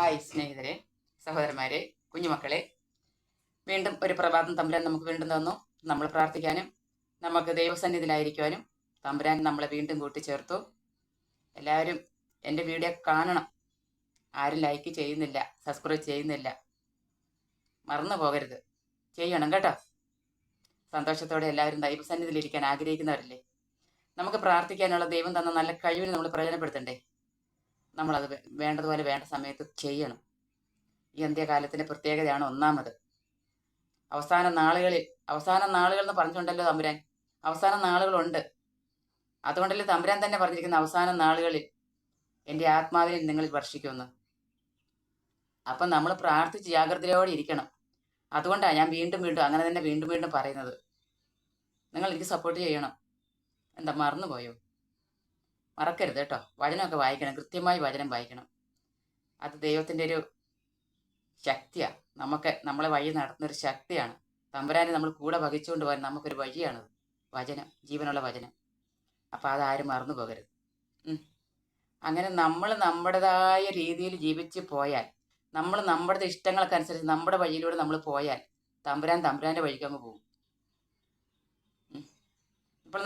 Hi സ്നേഹിതരെ, സഹോദരന്മാരെ, കുഞ്ഞുമക്കളെ, വീണ്ടും ഒരു പ്രഭാതം തമ്പുരാൻ നമുക്ക് വീണ്ടും തന്നു. നമ്മൾ പ്രാർത്ഥിക്കാനും നമുക്ക് ദൈവസന്നിധിയിലായിരിക്കുവാനും തമ്പുരാൻ നമ്മളെ വീണ്ടും കൂട്ടിച്ചേർത്തു. എല്ലാവരും എൻ്റെ വീഡിയോ കാണണം. ആരും ലൈക്ക് ചെയ്യുന്നില്ല, സബ്സ്ക്രൈബ് ചെയ്യുന്നില്ല, മറന്നു പോകരുത്, ചെയ്യണം കേട്ടോ. സന്തോഷത്തോടെ എല്ലാവരും ദൈവസന്നിധിയിലിരിക്കാൻ ആഗ്രഹിക്കുന്നവരല്ലേ. നമുക്ക് പ്രാർത്ഥിക്കാനുള്ള ദൈവം തന്ന നല്ല കഴിവിന് നമ്മൾ പ്രയോജനപ്പെടുത്തണ്ടേ. നമ്മളത് വേണ്ടതുപോലെ വേണ്ട സമയത്ത് ചെയ്യണം. ഈ അന്ത്യകാലത്തിന്റെ പ്രത്യേകതയാണ് ഒന്നാമത്. അവസാന നാളുകൾ എന്ന് പറഞ്ഞിട്ടുണ്ടല്ലോ തമ്പുരാൻ. അവസാന നാളുകളുണ്ട്. അതുകൊണ്ടല്ലേ തമ്പുരാൻ തന്നെ പറഞ്ഞിരിക്കുന്ന അവസാന നാളുകളിൽ എൻ്റെ ആത്മാവിനെ നിങ്ങളിൽ വർഷിക്കുമെന്ന്. അപ്പം നമ്മൾ പ്രാർത്ഥിച്ച് ജാഗ്രതയോടെ ഇരിക്കണം. അതുകൊണ്ടാണ് ഞാൻ വീണ്ടും വീണ്ടും അങ്ങനെ തന്നെ വീണ്ടും വീണ്ടും പറയുന്നത്. നിങ്ങൾ എനിക്ക് സപ്പോർട്ട് ചെയ്യണം. എന്താ മറന്നുപോയോ? മറക്കരുത് കേട്ടോ. വചനമൊക്കെ വായിക്കണം, കൃത്യമായി വചനം വായിക്കണം. അത് ദൈവത്തിൻ്റെ ഒരു ശക്തിയാണ്. നമ്മളെ വഴി നടത്തുന്നൊരു ശക്തിയാണ്. തമ്പുരാനെ നമ്മൾ കൂടെ വഹിച്ചുകൊണ്ട് പോകാൻ നമുക്കൊരു വഴിയാണത്. വചനം, ജീവനുള്ള വചനം. അപ്പം അതാരും മറന്നു പോകരുത്. അങ്ങനെ നമ്മൾ നമ്മുടേതായ രീതിയിൽ ജീവിച്ച് പോയാൽ, നമ്മൾ നമ്മുടെ ഇഷ്ടങ്ങൾക്ക് അനുസരിച്ച് നമ്മുടെ വഴിയിലൂടെ നമ്മൾ പോയാൽ തമ്പുരാൻ്റെ വഴിക്ക് അങ്ങ് പോകും. ഇപ്പോൾ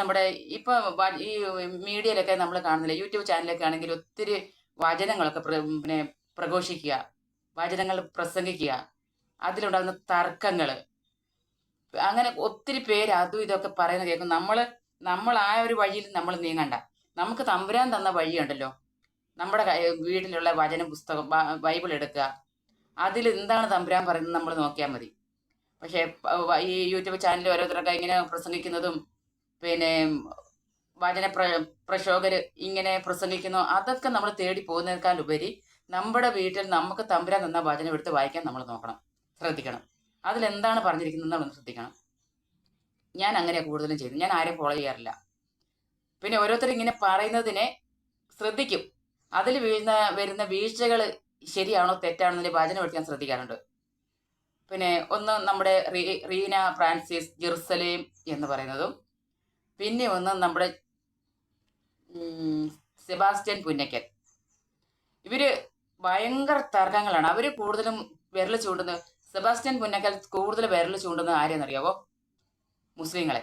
ഈ മീഡിയയിലൊക്കെ നമ്മൾ കാണുന്നില്ല, യൂട്യൂബ് ചാനലൊക്കെ ആണെങ്കിൽ ഒത്തിരി വചനങ്ങളൊക്കെ പ്രഘോഷിക്കുക, വചനങ്ങൾ പ്രസംഗിക്കുക, അതിലുണ്ടാകുന്ന തർക്കങ്ങൾ, അങ്ങനെ ഒത്തിരി പേര് അതും ഇതൊക്കെ പറയുന്നത് കേൾക്കും. നമ്മൾ ആ ഒരു വഴിയിൽ നമ്മൾ നീങ്ങണ്ട. നമുക്ക് തമ്പുരാൻ തന്ന വഴിയുണ്ടല്ലോ. നമ്മുടെ വീട്ടിലുള്ള വചന പുസ്തകം, ബൈബിൾ എടുക്കുക, അതിൽ എന്താണ് തമ്പുരാൻ പറയുന്നത് നമ്മൾ നോക്കിയാൽ മതി. പക്ഷേ ഈ യൂട്യൂബ് ചാനലിൽ ഓരോരുത്തരൊക്കെ ഇങ്ങനെ പ്രസംഗിക്കുന്നതും വചന പ്രശോകര് ഇങ്ങനെ പ്രസംഗിക്കുന്നു, അതൊക്കെ നമ്മൾ തേടി പോകുന്നതിനേക്കാൾ ഉപരി നമ്മുടെ വീട്ടിൽ നമുക്ക് തമ്പുരാൻ തന്ന വചനം എടുത്ത് വായിക്കാൻ നമ്മൾ നോക്കണം, ശ്രദ്ധിക്കണം. അതിലെന്താണ് പറഞ്ഞിരിക്കുന്നത് നമ്മൾ ശ്രദ്ധിക്കണം. ഞാൻ അങ്ങനെയാണ് കൂടുതലും ചെയ്യുന്നത്. ഞാൻ ആരെയും ഫോളോ ചെയ്യാറില്ല. പിന്നെ ഓരോരുത്തർ ഇങ്ങനെ പറയുന്നതിനെ ശ്രദ്ധിക്കും. അതിൽ വരുന്ന വീഴ്ചകൾ ശരിയാണോ തെറ്റാണോ എന്നതിൻ്റെ വചനം എടുക്കാൻ ശ്രദ്ധിക്കാറുണ്ട്. പിന്നെ ഒന്ന് നമ്മുടെ റീന ഫ്രാൻസിസ് ജെറുസലേം എന്ന് പറയുന്നതും, പിന്നെ ഒന്ന് നമ്മുടെ സെബാസ്റ്റ്യൻ പുന്നക്കൽ. ഇവര് ഭയങ്കര തർക്കങ്ങളാണ്. അവര് കൂടുതലും വിരൽ ചൂണ്ടുന്നത്, സെബാസ്റ്റ്യൻ പുന്നക്കൽ കൂടുതൽ വിരൽ ചൂണ്ടുന്നത് ആരെയെന്നറിയാവോ? മുസ്ലിങ്ങളെ.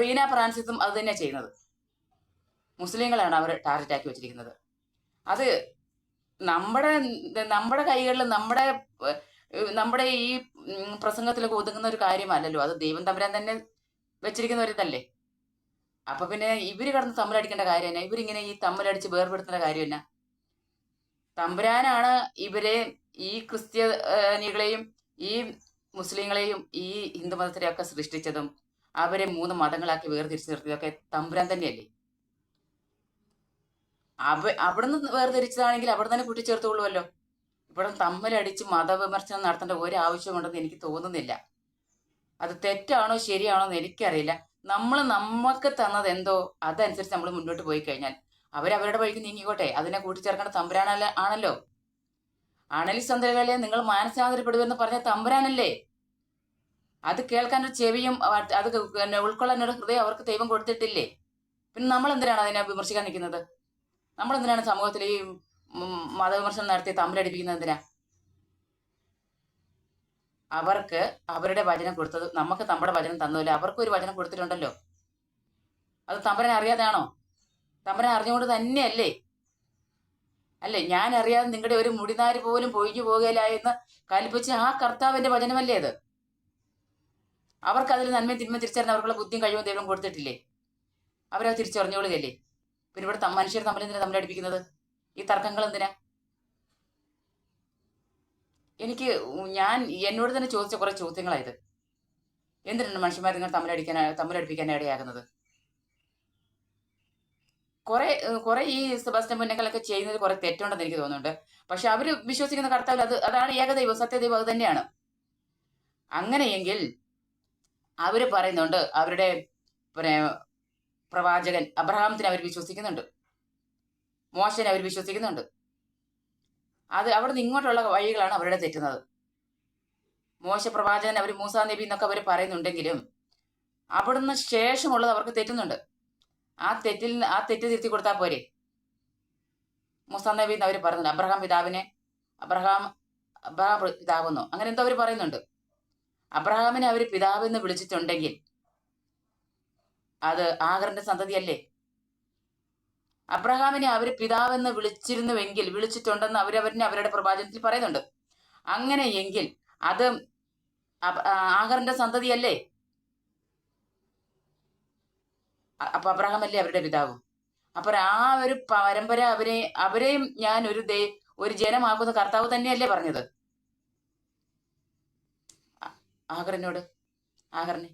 റീന ഫ്രാൻസിസും അത് തന്നെ ചെയ്യുന്നത്. മുസ്ലിങ്ങളാണ് അവർ ടാർഗറ്റ് ആക്കി വെച്ചിരിക്കുന്നത്. അത് നമ്മുടെ കൈകളിൽ നമ്മുടെ ഈ പ്രസംഗത്തിലൊക്കെ ഒതുങ്ങുന്ന ഒരു കാര്യമല്ലല്ലോ. അത് ദൈവം തമ്പുരാൻ തന്നെ വെച്ചിരിക്കുന്ന ഒരു ഇതല്ലേ. അപ്പൊ പിന്നെ ഇവര് കിടന്ന് തമ്മിലടിക്കേണ്ട കാര്യം തന്നെ. ഇവരിങ്ങനെ ഈ തമ്മിലടിച്ച് വേർപെടുത്തേണ്ട കാര്യം തന്നെ. തമ്പുരാനാണ് ഇവരെ, ഈ ക്രിസ്ത്യാനികളെയും ഈ മുസ്ലിങ്ങളെയും ഈ ഹിന്ദു മതത്തിനെയൊക്കെ സൃഷ്ടിച്ചതും അവരെ 3 മതങ്ങളാക്കി വേർതിരിച്ച് നിർത്തിയതൊക്കെ തമ്പുരാൻ തന്നെയല്ലേ. അവിടുന്ന് വേർതിരിച്ചതാണെങ്കിൽ അവിടെ തന്നെ കൂട്ടിച്ചേർത്തുകൊള്ളുമല്ലോ. ഇവിടെ തമ്മിലടിച്ച് മതവിമർശനം നടത്തേണ്ട ഒരു ആവശ്യമുണ്ടെന്ന് എനിക്ക് തോന്നുന്നില്ല. അത് തെറ്റാണോ ശരിയാണോ എന്ന് എനിക്കറിയില്ല. നമുക്ക് തന്നത് എന്തോ അതനുസരിച്ച് നമ്മൾ മുന്നോട്ട് പോയി കഴിഞ്ഞാൽ അവരവരുടെ വഴിക്ക് നീങ്ങിക്കോട്ടെ. അതിനെ കൂട്ടിച്ചേർക്കേണ്ട തമ്പുരാനല്ല ആണല്ലോ. അണലി സന്തതികളെ നിങ്ങൾ മാനസാന്തരപ്പെടുമെന്ന് പറഞ്ഞ തമ്പുരാനല്ലേ. അത് കേൾക്കാൻ ഒരു ചെവിയും അത് ഉൾക്കൊള്ളാൻ ഒരു ഹൃദയം അവർക്ക് ദൈവം കൊടുത്തിട്ടില്ലേ. പിന്നെ നമ്മൾ എന്തിനാണ് അതിനെ വിമർശിക്കാൻ നിൽക്കുന്നത്? നമ്മൾ എന്തിനാണ് സമൂഹത്തിൽ ഈ മതവിമർശനം നടത്തി തമ്മിലടിപ്പിക്കുന്നത്? എന്തിനാ? അവർക്ക് അവരുടെ വചനം കൊടുത്തത് നമുക്ക് നമ്മുടെ വചനം തന്നതല്ലേ. അവർക്ക് ഒരു വചനം കൊടുത്തിട്ടുണ്ടല്ലോ. അത് തമ്പുരാൻ അറിയാതെയാണോ? തമ്പുരാൻ അറിഞ്ഞുകൊണ്ട് തന്നെയല്ലേ. അല്ലേ, ഞാൻ അറിയാതെ നിങ്ങളുടെ ഒരു മുടിനാര് പോലും പൊഴിഞ്ഞു പോകുകയില്ല എന്ന് കൽപ്പിച്ച് ആ കർത്താവിന്റെ വചനമല്ലേ അത്. അവർക്ക് അതിൽ നന്മയും തിന്മ തിരിച്ചറിഞ്ഞ അവർക്കുള്ള ബുദ്ധിയും കഴിവും ദൈവം കൊടുത്തിട്ടില്ലേ. അവരത് തിരിച്ചറിഞ്ഞോളുകയല്ലേ. പിന്നെ ഇവിടെ മനുഷ്യർ തമ്മിലെന്തിനാ തമ്മിലടിപ്പിക്കുന്നത്? ഈ തർക്കങ്ങൾ എന്തിനാ? എന്നോട് തന്നെ ചോദിച്ച കുറെ ചോദ്യങ്ങളായത്. എന്തിനാണ് മനുഷ്യന്മാർ നിങ്ങൾ തമ്മിലടിപ്പിക്കാൻ ഇടയാകുന്നത്? കുറെ ഈ സെബാസ്റ്റ്യൻ പുന്നക്കലൊക്കെ ചെയ്യുന്നത് കുറെ തെറ്റുണ്ടെന്ന് എനിക്ക് തോന്നുന്നുണ്ട്. പക്ഷെ അവര് വിശ്വസിക്കുന്ന കർത്താവിൽ അതാണ് ഏകദൈവം, സത്യദൈവം അത് തന്നെയാണ്. അങ്ങനെയെങ്കിൽ അവര് പറയുന്നുണ്ട്, അവരുടെ പ്രവാചകൻ അബ്രഹാമത്തിന് അവർ വിശ്വസിക്കുന്നുണ്ട്, മോശനെ അവർ വിശ്വസിക്കുന്നുണ്ട്. അത് അവിടുന്ന് ഇങ്ങോട്ടുള്ള വഴികളാണ് അവരുടെ തെറ്റുന്നത്. മോശ പ്രവാചകൻ, അവർ മൂസാ നബി എന്നൊക്കെ അവർ പറയുന്നുണ്ടെങ്കിലും അവിടുന്ന് ശേഷമുള്ളത് അവർക്ക് തെറ്റുന്നുണ്ട്. ആ തെറ്റ് തിരുത്തി കൊടുത്താൽ പോരെ. മൂസാ നബി എന്ന് അവർ പറയുന്നുണ്ട്. അബ്രഹാം അബ്രഹാം പിതാവെന്നോ അങ്ങനെ എന്തോ അവർ പറയുന്നുണ്ട്. അബ്രഹാമിനെ അവർ പിതാവെന്ന് വിളിച്ചിട്ടുണ്ടെങ്കിൽ അത് ആഗറിന്റെ സന്തതിയല്ലേ? അബ്രഹാമിനെ അവർ പിതാവെന്ന് വിളിച്ചിട്ടുണ്ടെന്ന് അവരുടെ പ്രവാചകത്തിൽ പറയുന്നുണ്ട്. അങ്ങനെയെങ്കിൽ അത് ആഗറിന്റെ സന്തതിയല്ലേ? അപ്പൊ അബ്രഹാം അല്ലേ അവരുടെ പിതാവ്? അപ്പൊ ആ ഒരു പരമ്പര അവരെയും ഞാൻ ഒരു ജനമാക്കുന്ന കർത്താവ് തന്നെയല്ലേ പറഞ്ഞത് ആഗറിനോട്, ആഗറിനെ.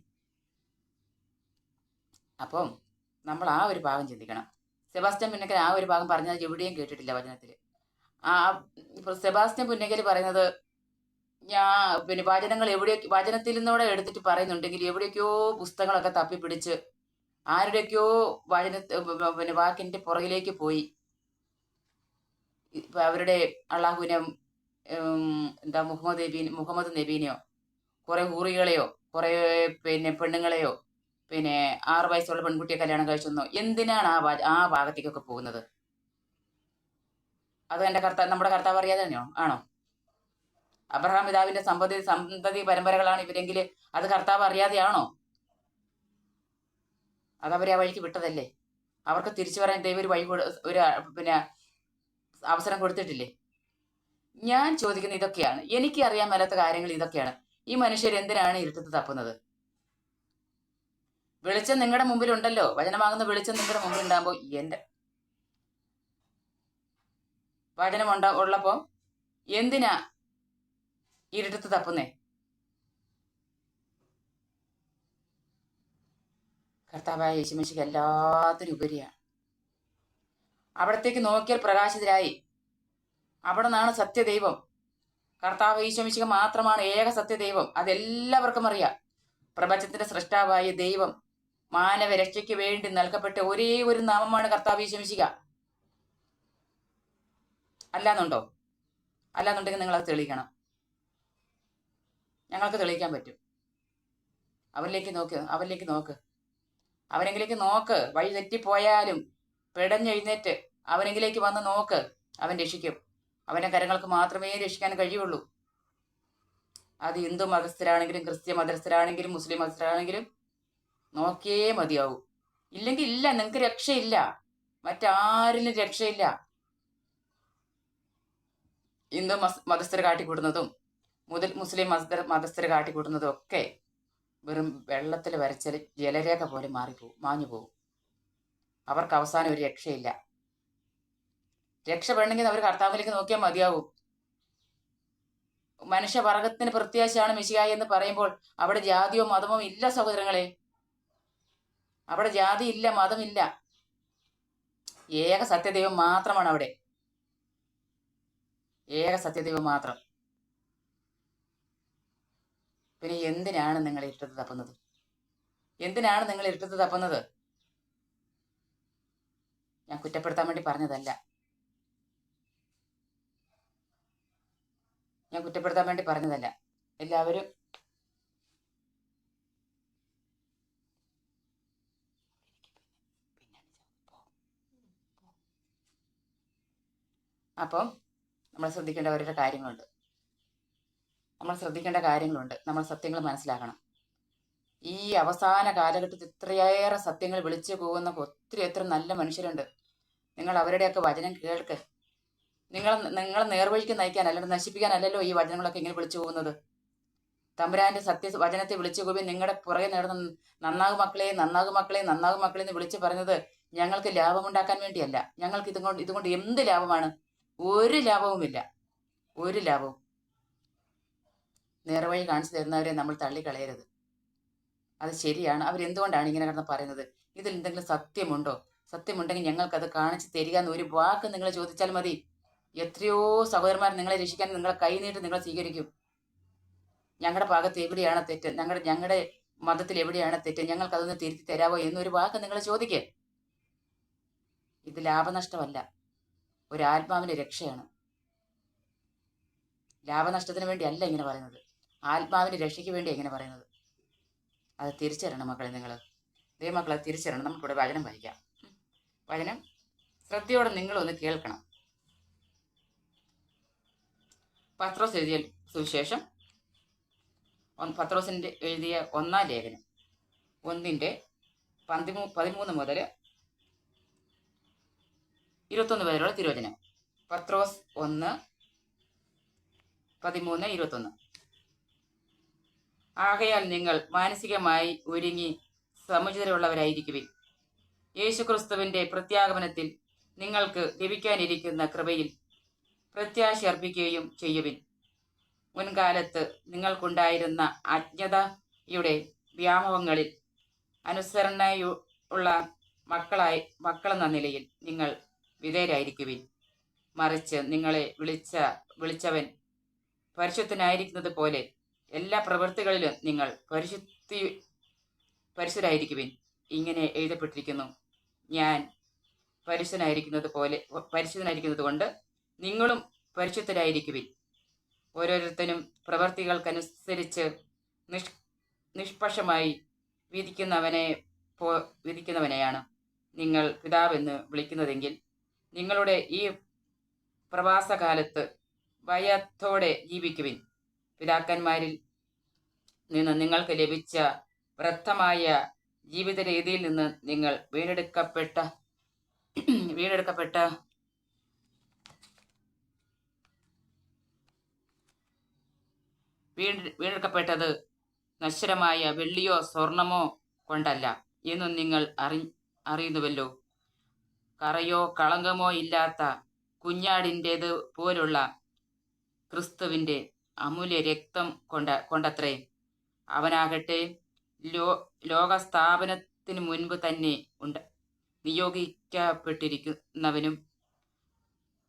അപ്പം നമ്മൾ ആ ഒരു ഭാഗം ചിന്തിക്കണം. സെബാസ്റ്റ്യൻ പുന്നക്കൽ ആ ഒരു ഭാഗം പറഞ്ഞത് എവിടെയും കേട്ടിട്ടില്ല വചനത്തിൽ. ഇപ്പൊ സെബാസ്റ്റ്യൻ പുന്നക്കൽ പറയുന്നത് വചനങ്ങൾ വചനത്തിൽ നിന്നൂടെ എടുത്തിട്ട് പറയുന്നുണ്ടെങ്കിൽ എവിടെയൊക്കെയോ പുസ്തകങ്ങളൊക്കെ തപ്പിപ്പിടിച്ച് ആരുടെയൊക്കെയോ വാക്കിന്റെ പുറകിലേക്ക് പോയി അവരുടെ അള്ളാഹുവിനെ എന്താ മുഹമ്മദ് നബീനെയോ കുറെ ഹൂറികളെയോ കുറെ പെണ്ണുങ്ങളെയോ 6 വയസ്സുള്ള പെൺകുട്ടിയെ കല്യാണം കഴിച്ചെന്നോ എന്തിനാണ് ആ ഭാഗത്തേക്കൊക്കെ പോകുന്നത്? അത് നമ്മുടെ കർത്താവ് അറിയാതെ തന്നെയോ ആണോ? അബ്രഹാം പിതാവിന്റെ സന്തതി പരമ്പരകളാണ് ഇവരെങ്കിൽ അത് കർത്താവ് അറിയാതെയാണോ? അതവരെ ആ വഴിക്ക് വിട്ടതല്ലേ? അവർക്ക് തിരിച്ചു വരാൻ ദൈവം ഒരു വഴി അവസരം കൊടുത്തിട്ടില്ലേ? ഞാൻ ചോദിക്കുന്ന ഇതൊക്കെയാണ്. എനിക്ക് അറിയാൻ മേലാത്ത കാര്യങ്ങൾ ഇതൊക്കെയാണ്. ഈ മനുഷ്യർ എന്തിനാണ് ഇരുട്ടത്ത് തപ്പുന്നത്? വെളിച്ചം നിങ്ങളുടെ മുമ്പിലുണ്ടല്ലോ. വചനമാകുന്ന വെളിച്ചം നിങ്ങളുടെ മുമ്പിൽ ഉണ്ടാകുമ്പോൾ എന്റെ വചനം ഉള്ളപ്പോ എന്തിനാ ഇരുട്ടത്ത് തപ്പുന്നേ? കർത്താവായ യേശുമിശിഹ എല്ലാത്തിനും ഉപരിയാണ്. അവിടത്തേക്ക് നോക്കിയാൽ പ്രകാശിതരായി. അവിടെ നിന്നാണ് സത്യദൈവം. കർത്താവ് യേശുമിശിഹ മാത്രമാണ് ഏക സത്യദൈവം. അതെല്ലാവർക്കും അറിയാം. പ്രപഞ്ചത്തിന്റെ സൃഷ്ടാവായ ദൈവം മാനവ രക്ഷയ്ക്ക് വേണ്ടി നൽകപ്പെട്ട ഒരേ ഒരു നാമമാണ് കർത്താവ് യേശുമിശിഹ. അല്ലാന്നുണ്ടെങ്കിൽ നിങ്ങൾ അത് തെളിയിക്കണം. ഞങ്ങൾക്ക് തെളിയിക്കാൻ പറ്റും. അവരിലേക്ക് നോക്ക്. അവനെങ്കിലേക്ക് നോക്ക്. വഴി തെറ്റിപ്പോയാലും പിടഞ്ഞെഴുന്നേറ്റ് അവനെങ്കിലേക്ക് വന്ന് നോക്ക്. അവൻ രക്ഷിക്കും. അവന്റെ കരങ്ങൾക്ക് മാത്രമേ രക്ഷിക്കാൻ കഴിയുള്ളൂ. അത് ഹിന്ദു മതസ്ഥരാണെങ്കിലും ക്രിസ്ത്യൻ മതസ്ഥരാണെങ്കിലും മുസ്ലിം മതസ്ഥരാണെങ്കിലും നോക്കിയേ മതിയാവൂ. ഇല്ലെങ്കിൽ ഇല്ല, നിങ്ങൾക്ക് രക്ഷയില്ല. മറ്റാരിലും രക്ഷയില്ല. ഹിന്ദു മതസ്ഥർ കാട്ടിക്കൂടുന്നതും മുസ്ലിം മതസ്ഥർ കാട്ടിക്കൂടുന്നതും ഒക്കെ വെറും വെള്ളത്തിൽ വരച്ചാൽ ജലരേഖ പോലെ മാഞ്ഞു പോകും. അവർക്ക് അവസാനം ഒരു രക്ഷയില്ല. രക്ഷപ്പെടണമെങ്കിൽ അവർ കർത്താവിലേക്ക് നോക്കിയാൽ മതിയാവും. മനുഷ്യവർഗത്തിന് പ്രത്യാശയാണ് മിശിഹായി എന്ന് പറയുമ്പോൾ അവിടെ ജാതിയോ മതമോ ഇല്ല സഹോദരങ്ങളെ. അവിടെ ജാതി ഇല്ല, മതമില്ല. ഏക സത്യദൈവം മാത്രമാണ് അവിടെ. ഏക സത്യദൈവം മാത്രം. പിന്നെ എന്തിനാണ് നിങ്ങൾ ഇരുട്ടത്ത് തപ്പുന്നത്? ഞാൻ കുറ്റപ്പെടുത്താൻ വേണ്ടി പറഞ്ഞതല്ല. എല്ലാവരും അപ്പം നമ്മൾ ശ്രദ്ധിക്കേണ്ട ഓരോരോ കാര്യങ്ങളുണ്ട്. നമ്മൾ സത്യങ്ങൾ മനസ്സിലാക്കണം. ഈ അവസാന കാലഘട്ടത്തിൽ ഇത്രയേറെ സത്യങ്ങൾ വിളിച്ചു പോകുന്ന എത്ര നല്ല മനുഷ്യരുണ്ട്. നിങ്ങൾ അവരുടെയൊക്കെ വചനം കേൾക്ക്. നിങ്ങളെ നേർവഴിക്ക് നയിക്കാൻ അല്ലാണ്ട് നശിപ്പിക്കാനല്ലല്ലോ ഈ വചനങ്ങളൊക്കെ ഇങ്ങനെ വിളിച്ചു പോകുന്നത്. തമ്പുരാന്റെ വചനത്തെ വിളിച്ചു പോയി നിങ്ങളുടെ പുറകെ നേടുന്ന നന്നാകു മക്കളെ എന്ന് വിളിച്ചു പറഞ്ഞത് ഞങ്ങൾക്ക് ലാഭമുണ്ടാക്കാൻ വേണ്ടിയല്ല. ഞങ്ങൾക്ക് ഇതുകൊണ്ട് എന്ത് ലാഭമാണ്? ഒരു ലാഭവുമില്ല. നേർവഴി കാണിച്ചു തരുന്നവരെ നമ്മൾ തള്ളിക്കളയരുത്. അത് ശരിയാണ്. അവരെന്തുകൊണ്ടാണ് ഇങ്ങനെ കിടന്ന് പറയുന്നത്? ഇതിൽ എന്തെങ്കിലും സത്യമുണ്ടോ? സത്യമുണ്ടെങ്കിൽ ഞങ്ങൾക്കത് കാണിച്ചു തരിക എന്ന് ഒരു വാക്ക് നിങ്ങൾ ചോദിച്ചാൽ മതി. എത്രയോ സഹോദരന്മാർ നിങ്ങളെ രക്ഷിക്കാൻ നിങ്ങളെ കൈനീട്ട് നിങ്ങൾ സ്വീകരിക്കും. ഞങ്ങളുടെ ഭാഗത്ത് എവിടെയാണ് തെറ്റ്, ഞങ്ങളുടെ മതത്തിൽ എവിടെയാണ് തെറ്റ്, ഞങ്ങൾക്ക് അതൊന്ന് തിരുത്തി തരാവോ എന്നൊരു വാക്ക് നിങ്ങൾ ചോദിക്കുക. ഇത് ലാഭനഷ്ടമല്ല, ഒരാത്മാവിന്റെ രക്ഷയാണ്. ലാഭനഷ്ടത്തിന് വേണ്ടി അല്ല ഇങ്ങനെ പറയുന്നത്. ആത്മാവിന്റെ രക്ഷയ്ക്ക് വേണ്ടി ഇങ്ങനെ പറയുന്നത്. അത് തിരിച്ചറിയണം മക്കളെ. ദൈവമക്കളെ തിരിച്ചറിയണം. നമുക്കിവിടെ വചനം വായിക്കാം. വചനം ശ്രദ്ധയോടെ നിങ്ങളൊന്ന് കേൾക്കണം. പത്രോസ് എഴുതിയ സുവിശേഷം, പത്രോസിൻ്റെ എഴുതിയ 1-ാം ലേഖനം 1-ന്റെ 13 മുതൽ 21 വരെയുള്ള തിരുവചനം. പത്രോസ് 1:13-21. ആകയാൽ നിങ്ങൾ മാനസികമായി ഒരുങ്ങി സമുചിതരുള്ളവരായിരിക്കുവിൻ. യേശുക്രിസ്തുവിന്റെ പ്രത്യാഗമനത്തിൽ നിങ്ങൾക്ക് ലഭിക്കാനിരിക്കുന്ന കൃപയിൽ പ്രത്യാശ അർപ്പിക്കുകയും ചെയ്യുവിൻ. മുൻകാലത്ത് നിങ്ങൾക്കുണ്ടായിരുന്ന അജ്ഞതയുടെ വ്യാമോഹങ്ങളിൽ അനുസരണയുള്ള മക്കളെന്ന നിലയിൽ നിങ്ങൾ വിധേയരായിരിക്കുവിൻ. മറിച്ച് നിങ്ങളെ വിളിച്ചവൻ പരിശുദ്ധനായിരിക്കുന്നത് പോലെ എല്ലാ പ്രവൃത്തികളിലും നിങ്ങൾ പരിശുദ്ധരായിരിക്കുവിൻ. ഇങ്ങനെ എഴുതപ്പെട്ടിരിക്കുന്നു, ഞാൻ പരിശുദ്ധനായിരിക്കുന്നത് കൊണ്ട് നിങ്ങളും പരിശുദ്ധരായിരിക്കുവിൻ. ഓരോരുത്തരും പ്രവൃത്തികൾക്കനുസരിച്ച് നിഷ്പക്ഷമായി വിധിക്കുന്നവനെയാണ് നിങ്ങൾ പിതാവെന്ന് വിളിക്കുന്നതെങ്കിൽ നിങ്ങളുടെ ഈ പ്രവാസകാലത്ത് ഭയത്തോടെ ജീവിക്കുവിൻ. പിതാക്കന്മാരിൽ നിന്ന് നിങ്ങൾക്ക് ലഭിച്ച വ്യർത്ഥമായ ജീവിത രീതിയിൽ നിന്ന് നിങ്ങൾ വീണ്ടെടുക്കപ്പെട്ടത് നശ്വരമായ വെള്ളിയോ സ്വർണമോ കൊണ്ടല്ല എന്നും നിങ്ങൾ അറിയുന്നുവല്ലോ. കറയോ കളങ്കമോ ഇല്ലാത്ത കുഞ്ഞാടിൻ്റേത് പോലുള്ള ക്രിസ്തുവിൻ്റെ അമൂല്യ രക്തം കൊണ്ടത്രേ. അവനാകട്ടെ ലോകസ്ഥാപനത്തിന് മുൻപ് തന്നെ നിയോഗിക്കപ്പെട്ടിരിക്കുന്നവനും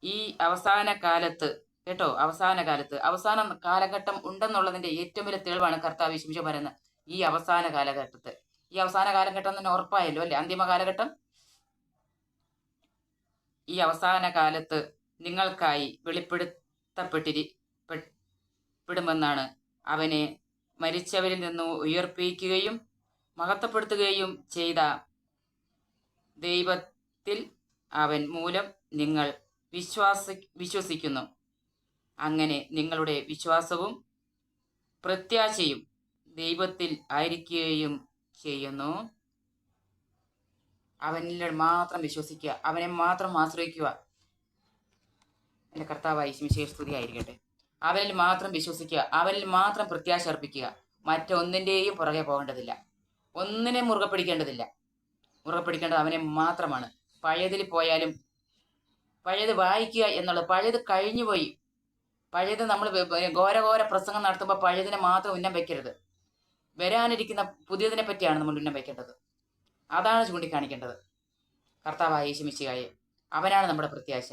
ഈ അവസാന കാലഘട്ടം ഉണ്ടെന്നുള്ളതിൻ്റെ ഏറ്റവും വലിയ തെളിവാണ് കർത്താവ് യേശു പറയുന്നത്. ഈ അവസാന കാലഘട്ടം തന്നെ ഉറപ്പായല്ലോ അല്ലേ? അന്തിമ കാലഘട്ടം. ഈ അവസാന കാലത്ത് നിങ്ങൾക്കായി വെളിപ്പെടുത്തപ്പെടുമെന്നാണ്. അവനെ മരിച്ചവരിൽ നിന്ന് ഉയർപ്പിക്കുകയും മഹത്വപ്പെടുത്തുകയും ചെയ്ത ദൈവത്തിൽ അവൻ മൂലം നിങ്ങൾ വിശ്വസിക്കുന്നു. അങ്ങനെ നിങ്ങളുടെ വിശ്വാസവും പ്രത്യാശയും ദൈവത്തിൽ ആയിരിക്കുകയും ചെയ്യുന്നു. അവനിൽ മാത്രം വിശ്വസിക്കുക, അവനെ മാത്രം ആശ്രയിക്കുക. എൻ്റെ കർത്താവായ യേശുവിന്റെ സ്തുതിയായിരിക്കട്ടെ. അവനിൽ മാത്രം വിശ്വസിക്കുക, അവനിൽ മാത്രം പ്രത്യാശ അർപ്പിക്കുക. മറ്റൊന്നിൻ്റെയും പുറകെ പോകേണ്ടതില്ല, ഒന്നിനെ മുറുകെ പിടിക്കേണ്ടത് അവനെ മാത്രമാണ്. പഴയതിൽ പോയാലും പഴയത് വായിക്കുക എന്നുള്ളത്, പഴയത് കഴിഞ്ഞുപോയി. പഴയത് നമ്മൾ ഘോര പ്രസംഗം നടത്തുമ്പോൾ പഴയതിനെ മാത്രം ഉന്നം വയ്ക്കരുത്. വരാനിരിക്കുന്ന പുതിയതിനെ പറ്റിയാണ് നമ്മൾ ഉന്നം വയ്ക്കേണ്ടത്. അതാണ് ചൂണ്ടിക്കാണിക്കേണ്ടത്. കർത്താവായ യേശു മിശിഹായെ, അവനാണ് നമ്മുടെ പ്രത്യാശ.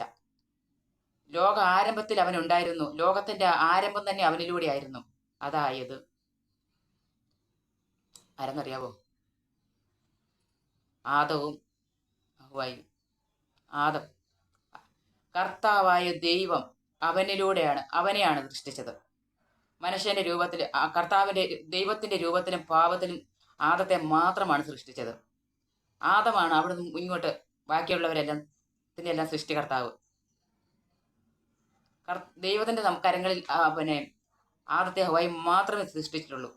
ലോക ആരംഭത്തിൽ അവനുണ്ടായിരുന്നു. ലോകത്തിന്റെ ആരംഭം തന്നെ അവനിലൂടെ ആയിരുന്നു. അതായത് ആരെന്നറിയാവോ? ആദവും ഹവ്വായും. ആദം, കർത്താവായ ദൈവം അവനെയാണ് സൃഷ്ടിച്ചത്. മനുഷ്യന്റെ രൂപത്തിൽ, ദൈവത്തിന്റെ രൂപത്തിലും പാപത്തിലും ആദത്തെ മാത്രമാണ് സൃഷ്ടിച്ചത്. ആദമാണ് അവിടെ നിന്ന് ഇങ്ങോട്ട് ബാക്കിയുള്ളവരെല്ലാം സൃഷ്ടികർത്താവ്. ദൈവത്തിന്റെ കരങ്ങളിൽ ആദത്തെ ഹവ്വായി മാത്രമേ സൃഷ്ടിച്ചിട്ടുള്ളൂ.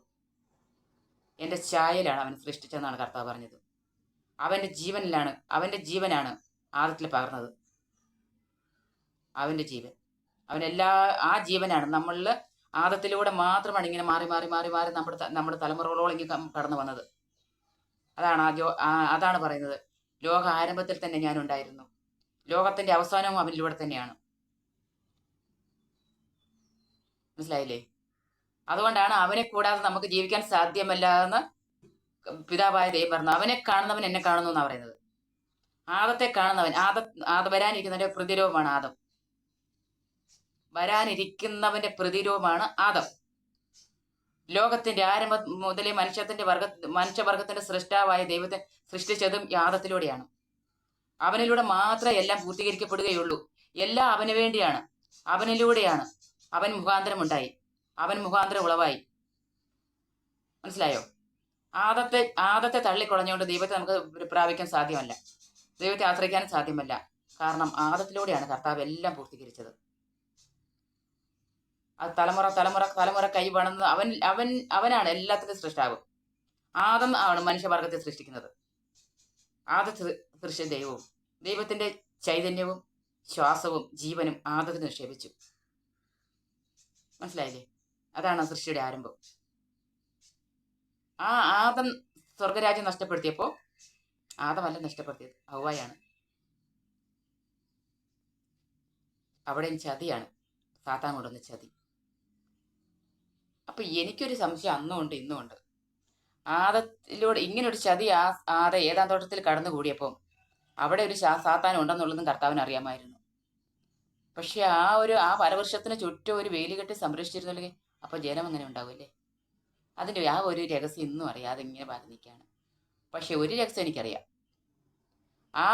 എൻ്റെ ഛായയിലാണ് അവൻ സൃഷ്ടിച്ചതെന്നാണ് കർത്താവ് പറഞ്ഞത്. അവന്റെ ജീവനാണ് ആദത്തിൽ പകർന്നത്. അവന്റെ ജീവൻ, ആ ജീവനാണ് നമ്മളിൽ. ആദത്തിലൂടെ മാത്രമാണ് ഇങ്ങനെ മാറി മാറി മാറി മാറി നമ്മുടെ തലമുറകളോളം ഇങ്ങനെ കടന്നു വന്നത്. അതാണ് പറയുന്നത്, ലോക ആരംഭത്തിൽ തന്നെ ഞാനുണ്ടായിരുന്നു. ലോകത്തിന്റെ അവസാനവും അവനിലൂടെ തന്നെയാണ്. മനസ്സിലായില്ലേ? അതുകൊണ്ടാണ് അവനെ കൂടാതെ നമുക്ക് ജീവിക്കാൻ സാധ്യമല്ല എന്ന് പിതാവായ ദൈവം പറഞ്ഞു. അവനെ കാണുന്നവൻ എന്നെ കാണുന്നു എന്നാണ് പറയുന്നത്. ആദത്തെ കാണുന്നവൻ, വരാനിരിക്കുന്നവന്റെ പ്രതിരൂപമാണ് ആദം. വരാനിരിക്കുന്നവന്റെ പ്രതിരൂപമാണ് ആദം. ലോകത്തിന്റെ ആരംഭം മുതലേ മനുഷ്യവർഗത്തിന്റെ സൃഷ്ടാവായ ദൈവത്തെ സൃഷ്ടിച്ചതും ആദത്തിലൂടെയാണ്. അവനിലൂടെ മാത്രമേ എല്ലാം പൂർത്തീകരിക്കപ്പെടുകയുള്ളൂ. എല്ലാം അവന് വേണ്ടിയാണ്, അവനിലൂടെയാണ്. അവൻ മുഖാന്തരം ഉണ്ടായി, അവൻ മുഖാന്തരം ഉളവായി. മനസ്സിലായോ? ആദത്തെ തള്ളിക്കുളഞ്ഞുകൊണ്ട് ദൈവത്തെ നമുക്ക് പ്രാപിക്കാൻ സാധ്യമല്ല, ദൈവത്തെ ആശ്രയിക്കാനും സാധ്യമല്ല. കാരണം ആദത്തിലൂടെയാണ് കർത്താവ് എല്ലാം പൂർത്തീകരിച്ചത്. അത് തലമുറ തലമുറ തലമുറ കൈ വേണമെന്ന് അവനാണ് എല്ലാത്തിനും സൃഷ്ടാവ്. ആദം ആണ് മനുഷ്യവർഗത്തെ സൃഷ്ടിക്കുന്നത്. ആദ്യത്തെ സൃഷ്ടി ദൈവവും, ദൈവത്തിന്റെ ചൈതന്യവും ശ്വാസവും ജീവനും ആദത്തിന് നിക്ഷേപിച്ചു. മനസ്സിലായില്ലേ? അതാണ് സൃഷ്ടിയുടെ ആരംഭം. ആ ആദം സ്വർഗരാജ്യം നഷ്ടപ്പെടുത്തിയപ്പോൾ ആദമല്ല നഷ്ടപ്പെടുത്തിയത്, ഹവ്വായാണ്. അവിടെയും ചതിയാണ്, സാത്താൻ കൊണ്ടുവന്ന ചതി. അപ്പൊ എനിക്കൊരു സംശയം അന്നും ഉണ്ട് ഇന്നും ഉണ്ട്. ആദത്തിലൂടെ ഇങ്ങനൊരു ചതി ഏതാം തോട്ടത്തിൽ കടന്നുകൂടിയപ്പോൾ അവിടെ ഒരു സാത്താൻ ഉണ്ടെന്നുള്ളതും കർത്താവിന് അറിയാമായിരുന്നു. പക്ഷെ ആ പരവർഷത്തിന് ചുറ്റും ഒരു വേലി കെട്ടി സംരക്ഷിച്ചിരുന്നില്ലെങ്കിൽ അപ്പൊ ജനം അങ്ങനെ ഉണ്ടാവില്ലേ? അതിന്റെ ആ ഒരു രഹസ്യം ഇന്നും അറിയാതെ ഇങ്ങനെ പറഞ്ഞു നിൽക്കുകയാണ്. പക്ഷെ ഒരു രഹസ്യം എനിക്കറിയാം. ആ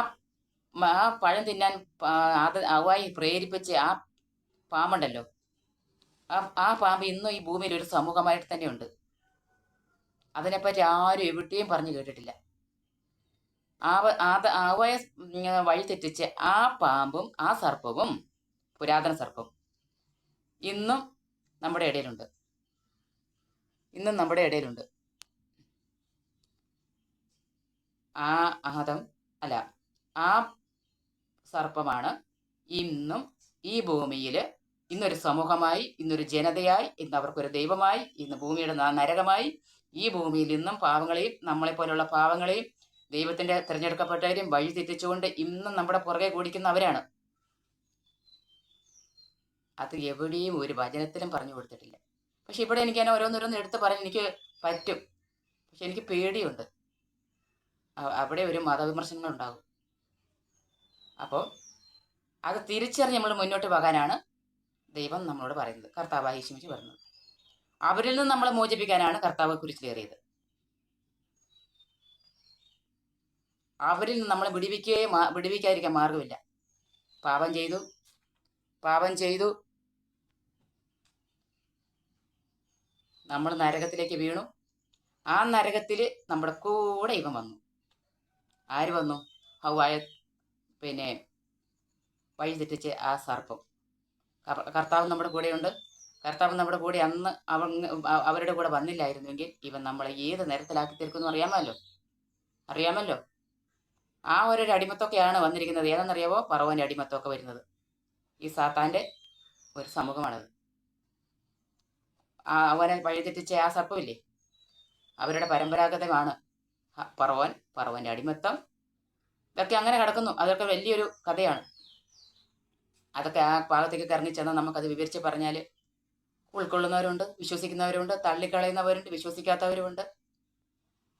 പഴം തിന്നാൻ ഹവ്വായി പ്രേരിപ്പിച്ച് ആ പാമ്പുണ്ടല്ലോ, ആ പാമ്പ് ഇന്നും ഈ ഭൂമിയിൽ ഒരു സമൂഹമായിട്ട് തന്നെ ഉണ്ട്. അതിനെപ്പറ്റി ആരും എവിടെയും പറഞ്ഞു കേട്ടിട്ടില്ല. ഹവ്വായെ വഴി തെറ്റിച്ച് ആ പാമ്പും ആ സർപ്പവും, പുരാതന സർപ്പം, ഇന്നും നമ്മുടെ ഇടയിലുണ്ട്. ആ സർപ്പമാണ് ഇന്നും ഈ ഭൂമിയിൽ ഇന്നൊരു സമൂഹമായി, ഇന്നൊരു ജനതയായി, ഇന്ന് അവർക്കൊരു ദൈവമായി, ഇന്ന് ഭൂമിയുടെ നരകമായി ഈ ഭൂമിയിൽ ഇന്നും പാവങ്ങളെയും നമ്മളെപ്പോലുള്ള പാവങ്ങളെയും ദൈവത്തിന്റെ തിരഞ്ഞെടുക്കപ്പെട്ടവരെയും വഴി തെറ്റിച്ചുകൊണ്ട് ഇന്നും നമ്മുടെ പുറകെ കൂടിക്കുന്നവരാണ്. അത് എവിടെയും ഒരു വചനത്തിലും പറഞ്ഞു കൊടുത്തിട്ടില്ല. പക്ഷെ ഇവിടെ എനിക്ക് ഞാൻ ഓരോന്നോരോന്ന് എടുത്ത് പറയാൻ എനിക്ക് പറ്റും. പക്ഷെ എനിക്ക് പേടിയുണ്ട്. അവിടെ ഒരു മതവിമർശനങ്ങൾ ഉണ്ടാകും. അപ്പോൾ അത് തിരിച്ചറിഞ്ഞ് നമ്മൾ മുന്നോട്ട് പോകാനാണ് ദൈവം നമ്മളോട് പറയുന്നത്, കർത്താവായ യേശുമിശിഹ പറയുന്നത്. അവരിൽ നിന്ന് നമ്മളെ മോചിപ്പിക്കാനാണ് കർത്താവ് കുരിശിലേറിയത്. അവരിൽ നിന്ന് നമ്മളെ വിടുവിക്കാതിരിക്കാൻ മാർഗമില്ല. പാപം ചെയ്തു നമ്മൾ നരകത്തിലേക്ക് വീണു. ആ നരകത്തിൽ നമ്മുടെ കൂടെ ഇവൻ വന്നു. ആര് വന്നു? ഹവ്വായെ വഴി തെറ്റിച്ച് ആ സർപ്പം. കർത്താവ് നമ്മുടെ കൂടെയുണ്ട്. കർത്താവ് നമ്മുടെ കൂടെ അന്ന് അവരുടെ കൂടെ വന്നില്ലായിരുന്നുവെങ്കിൽ ഇവൻ നമ്മളെ ഏത് നിരത്തിലാക്കി തീർക്കുന്നു അറിയാമല്ലോ. ആ ഒരു അടിമത്തൊക്കെയാണ് വന്നിരിക്കുന്നത്. ഏതെന്നറിയാവോ? ഫറവോന്റെ അടിമത്തൊക്കെ വരുന്നത് ഈ സാത്താന്റെ ഒരു സമൂഹമാണത്. അവനെ വഴിതെറ്റിച്ച ആ സർപ്പമില്ലേ, അവരുടെ പരമ്പരാഗതമാണ് ഫറവോന്റെ അടിമത്തം. ഇതൊക്കെ അങ്ങനെ കിടക്കുന്നു. അതൊക്കെ വലിയൊരു കഥയാണ്. അതൊക്കെ ആ ഭാഗത്തേക്ക് ഇറങ്ങിച്ചെന്നാൽ നമുക്കത് വിവരിച്ച് പറഞ്ഞാൽ ഉൾക്കൊള്ളുന്നവരുണ്ട്, വിശ്വസിക്കുന്നവരുണ്ട്, തള്ളിക്കളയുന്നവരുണ്ട്, വിശ്വസിക്കാത്തവരുമുണ്ട്.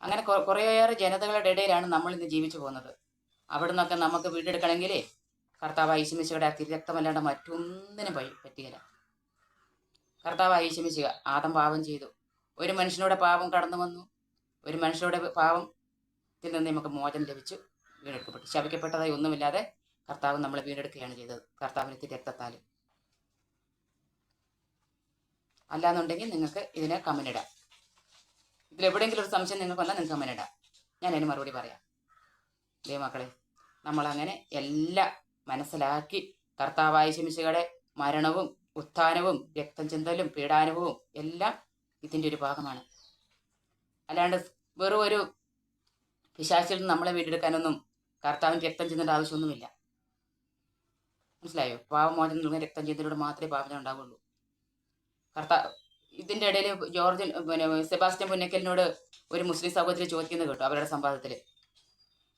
അങ്ങനെ കുറേയേറെ ജനതകളുടെ ഇടയിലാണ് നമ്മൾ ഇന്ന് ജീവിച്ചു പോകുന്നത്. അവിടെ നിന്നൊക്കെ നമുക്ക് വീണ്ടെടുക്കണമെങ്കിലേ കർത്താവായ യേശുമിശിഹയുടെ ആ തിരുരക്തമല്ലാണ്ട് മറ്റൊന്നിനും പറ്റുകയില്ല. കർത്താവായ യേശുമിശിഹ ആദം പാപം ചെയ്തു, ഒരു മനുഷ്യനോട് പാപം കടന്നു വന്നു. ഒരു മനുഷ്യരുടെ പാപത്തിൽ നിന്ന് നമുക്ക് മോചനം ലഭിച്ചു, വീണ്ടെടുക്കപ്പെട്ടു. ശപിക്കപ്പെട്ടതായി ഒന്നുമില്ലാതെ കർത്താവ് നമ്മളെ വീണ്ടെടുക്കുകയാണ് ചെയ്തത്, കർത്താവിന്റെ തിരുരക്തത്താൽ. അല്ലാന്നുണ്ടെങ്കിൽ നിങ്ങൾക്ക് ഇതിന് കമന്റ് ഇടാം. ഇതിലെവിടെയെങ്കിലും ഒരു സംശയം നിങ്ങൾക്ക് വന്നാൽ നിങ്ങൾക്ക് കമന്റ് ഇടാം, ഞാൻ അതിന് മറുപടി പറയാം. ദൈവമക്കളെ, നമ്മളങ്ങനെ എല്ലാം മനസ്സിലാക്കി കർത്താവായ യേശുമിശിഹയുടെ മരണവും ഉത്ഥാനവും രക്തം ചിന്തലും പീഡാനുഭവവും എല്ലാം ഇതിൻ്റെ ഒരു ഭാഗമാണ്. അല്ലാണ്ട് വെറും ഒരു പിശാചിൽ നിന്ന് നമ്മളെ വീണ്ടെടുക്കാനൊന്നും കർത്താവിന് രക്തം ചിന്തേണ്ട ആവശ്യമൊന്നുമില്ല. മനസ്സിലായോ? പാവമോചനം നൽകുന്ന രക്തം ചിന്തയിലൂടെ മാത്രമേ പാപം ഉണ്ടാവുള്ളൂ. ഇതിൻ്റെ ഇടയിൽ സെബാസ്റ്റ്യൻ പുന്നക്കലിനോട് ഒരു മുസ്ലിം സഹോദരി ചോദിക്കുന്നത് കേട്ടോ, അവരുടെ സംവാദത്തിൽ.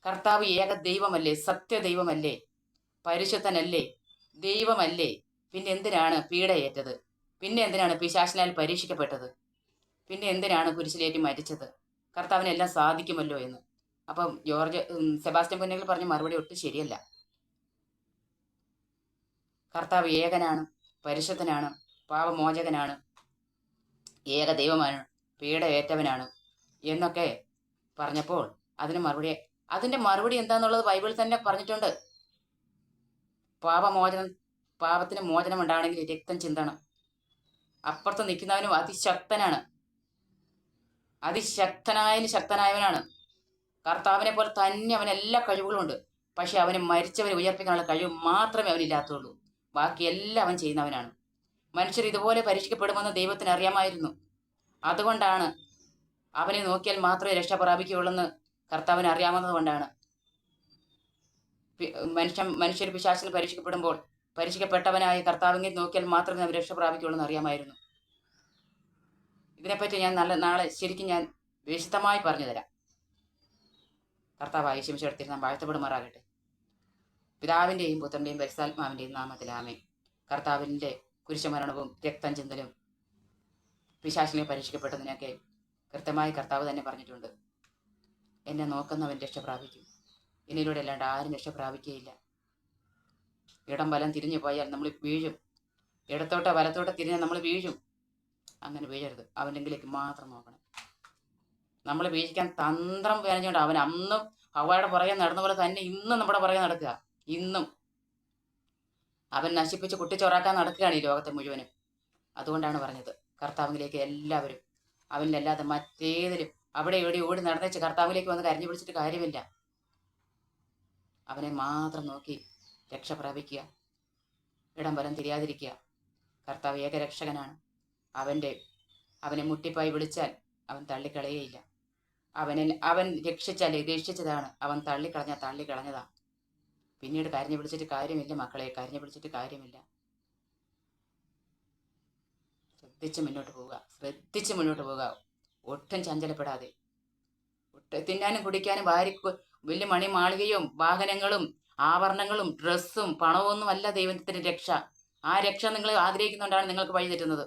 കർത്താവ് ഏക ദൈവമല്ലേ, സത്യദൈവമല്ലേ, പരിശുദ്ധനല്ലേ, ദൈവമല്ലേ, പിന്നെ എന്തിനാണ് പീഡയേറ്റത്? പിന്നെ എന്തിനാണ് പിശാചിനാൽ പരീക്ഷിക്കപ്പെട്ടത്? പിന്നെ എന്തിനാണ് കുരിശിലേറ്റി മരിച്ചത്? കർത്താവിനെല്ലാം സാധിക്കുമല്ലോ എന്ന്. അപ്പം സെബാസ്റ്റ്യൻ പുന്നക്കൽ പറഞ്ഞ മറുപടി ഒട്ടും ശരിയല്ല. കർത്താവ് ഏകനാണ്, പരിശുദ്ധനാണ്, പാപമോചകനാണ്, ഏക ദൈവമാണ്, പീഡയേറ്റവനാണ് എന്നൊക്കെ പറഞ്ഞപ്പോൾ അതിന്റെ മറുപടി എന്താന്നുള്ളത് ബൈബിളിൽ തന്നെ പറഞ്ഞിട്ടുണ്ട്. പാപത്തിന് മോചനം ഉണ്ടാണെങ്കിൽ രക്തം ചിന്തണം. അപ്പുറത്ത് നിൽക്കുന്നവനും ശക്തനായവനാണ്. കർത്താവിനെ പോലെ തന്നെ അവന് എല്ലാ കഴിവുകളുണ്ട്. പക്ഷെ അവന് മരിച്ചവരെ ഉയർപ്പിക്കാനുള്ള കഴിവ് മാത്രമേ അവനില്ലാത്തുള്ളൂ. ബാക്കിയെല്ലാം അവൻ ചെയ്യുന്നവനാണ്. മനുഷ്യർ ഇതുപോലെ പരീക്ഷിക്കപ്പെടുമെന്ന് ദൈവത്തിന് അറിയാമായിരുന്നു. അതുകൊണ്ടാണ് അവനെ നോക്കിയാൽ മാത്രമേ രക്ഷ പ്രാപിക്കുകയുള്ളെന്ന് കർത്താവിന് അറിയാവുന്നത്. മനുഷ്യർ പിശാചിന് പരീക്ഷിക്കപ്പെടുമ്പോൾ പരീക്ഷിക്കപ്പെട്ടവനായ കർത്താവിനെ നോക്കിയാൽ മാത്രമേ അവർ രക്ഷ പ്രാപിക്കുകയുള്ളെന്ന് അറിയാമായിരുന്നു. ഇതിനെപ്പറ്റി ഞാൻ നാളെ ശരിക്കും ഞാൻ വിശദമായി പറഞ്ഞു തരാം. കർത്താവായ യേശുമിശിഹായുടെ നാമം വാഴ്ത്തപ്പെടുമാറാകട്ടെ. പിതാവിൻ്റെയും പുത്രൻ്റെയും പരിശുദ്ധാത്മാവിൻ്റെയും നാമത്തിൽ ആമേൻ. കർത്താവിൻ്റെ കുരിശുമരണവും രക്തം ചിന്തലും പിശാചിനെ പരീക്ഷിക്കപ്പെട്ടതിനൊക്കെ കൃത്യമായി കർത്താവ് തന്നെ പറഞ്ഞിട്ടുണ്ട്. എന്നെ നോക്കുന്നവൻ രക്ഷ പ്രാപിക്കും. എന്നിലൂടെ അല്ലാണ്ട് ആരും രക്ഷ പ്രാപിക്കുകയില്ല. ഇടം വലം തിരിഞ്ഞു പോയാൽ നമ്മൾ വീഴും. ഇടത്തോട്ടോ വലത്തോട്ടോ തിരിഞ്ഞാൽ നമ്മൾ വീഴും. അങ്ങനെ വീഴരുത്. അവൻ്റെങ്കിലേക്ക് മാത്രം നോക്കണം. നമ്മൾ വീഴിക്കാൻ തന്ത്രം വേനഞ്ഞുകൊണ്ട് അവൻ അന്നും ഹവ്വയുടെ പുറകെ നടന്ന പോലെ തന്നെ ഇന്നും നമ്മുടെ പുറകെ നടക്കുക. ഇന്നും അവൻ നശിപ്പിച്ച് കുട്ടിച്ചോറാക്കാൻ നടക്കുകയാണ് ഈ ലോകത്തെ മുഴുവനും. അതുകൊണ്ടാണ് പറഞ്ഞത് കർത്താവിലേക്ക് എല്ലാവരും, അവനിലല്ലാതെ മറ്റേതിലും അവിടെ ഇവിടെ ഓടി നടന്നേച്ച് കർത്താവിലേക്ക് വന്ന് കരഞ്ഞു പിടിച്ചിട്ട് കാര്യമില്ല. അവനെ മാത്രം നോക്കി രക്ഷ പ്രാപിക്കുക. ഇടം വലം തിരിയാതിരിക്കുക. കർത്താവ് ഏകരക്ഷകനാണ്. അവനെ മുട്ടിപ്പായി വിളിച്ചാൽ അവൻ തള്ളിക്കളയേയില്ല. അവൻ രക്ഷിച്ചതാണ്. അവൻ തള്ളിക്കളഞ്ഞതാ. പിന്നീട് കരഞ്ഞു പിടിച്ചിട്ട് കാര്യമില്ല മക്കളെ, കരഞ്ഞു പിടിച്ചിട്ട് കാര്യമില്ല. ശ്രദ്ധിച്ച് മുന്നോട്ട് പോവുക. ഒട്ടും ചഞ്ചലപ്പെടാതെ. തിന്നാനും കുടിക്കാനും വലിയ മണിമാളികയും വാഹനങ്ങളും ആഭരണങ്ങളും ഡ്രസ്സും പണമൊന്നും അല്ല ദൈവത്തിന്റെ രക്ഷ. ആ രക്ഷ നിങ്ങൾ ആഗ്രഹിക്കുന്നുകൊണ്ടാണ് നിങ്ങൾക്ക് വഴി തെറ്റുന്നത്.